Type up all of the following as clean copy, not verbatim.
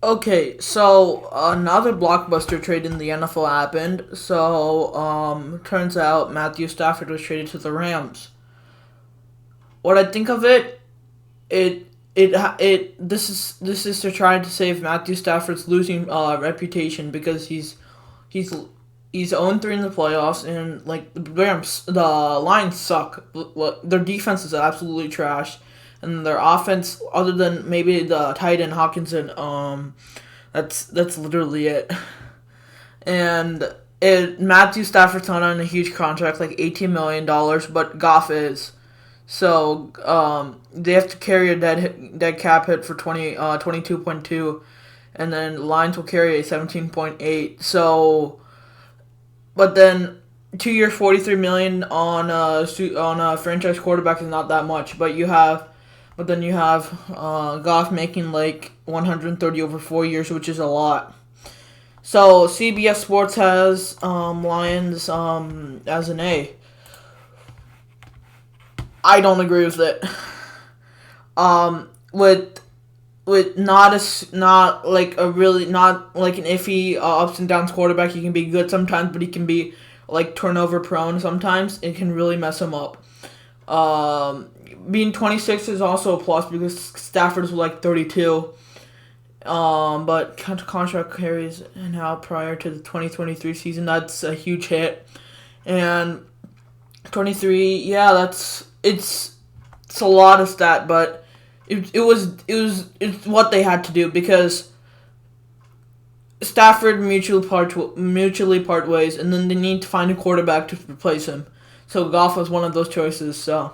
Okay, so another blockbuster trade in the NFL happened. So, turns out Matthew Stafford was traded to the Rams. What I think of it, this is to try to save Matthew Stafford's losing reputation because he's he's 0-3 in the playoffs, and like the Lions suck. Their defense is absolutely trash, and their offense, other than maybe the tight end Hawkinson, that's literally it. And Matthew Stafford's not on a huge contract, like $18 million, but Goff is. So they have to carry a dead cap hit for 22.2, and then Lions will carry a 17.8. So, but then 2 years, $43 million on a franchise quarterback is not that much. But then you have Goff making like 130 over 4 years, which is a lot. So CBS Sports has Lions as an A. I don't agree with it. With not like a really not like an iffy ups and downs quarterback. He can be good sometimes, but he can be like turnover prone sometimes. It can really mess him up. Being 26 is also a plus because Stafford's like 32. But contract carries now prior to the 2023 season. That's a huge hit. And 23, yeah, it's a lot of stat, but it's what they had to do because Stafford mutually part ways, and then they need to find a quarterback to replace him. So Goff was one of those choices. So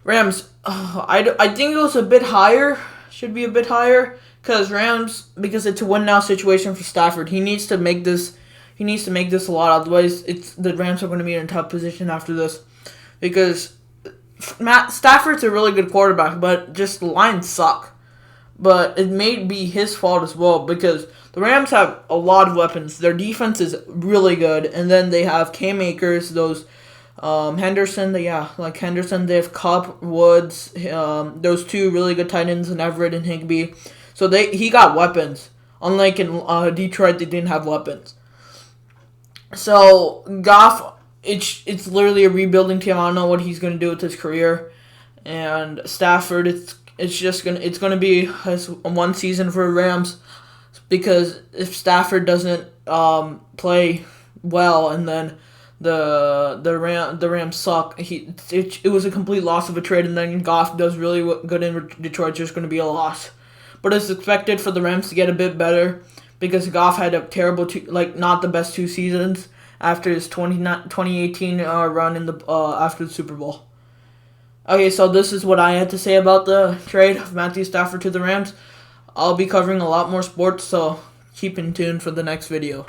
Rams, I think it was a bit higher. Should be a bit higher because it's a win now situation for Stafford. He needs to make this. He needs to make this a lot. Otherwise, the Rams are going to be in a tough position after this because Matt Stafford's a really good quarterback, but just the Lions suck. But it may be his fault as well because the Rams have a lot of weapons. Their defense is really good, and then they have K-makers, those Henderson. Like Henderson. They have Kupp, Woods, those two really good tight ends, and Everett and Higbee. So he got weapons. Unlike in Detroit, they didn't have weapons. So Goff, it's literally a rebuilding team. I don't know what he's gonna do with his career, and Stafford, it's gonna be one season for Rams because if Stafford doesn't play well, and then the Rams suck, it was a complete loss of a trade, and then Goff does really good in Detroit. It's just gonna be a loss, but it's expected for the Rams to get a bit better because Goff had a terrible not the best 2 seasons after his 2018 run in the after the Super Bowl. Okay, so this is what I had to say about the trade of Matthew Stafford to the Rams. I'll be covering a lot more sports, so keep in tune for the next video.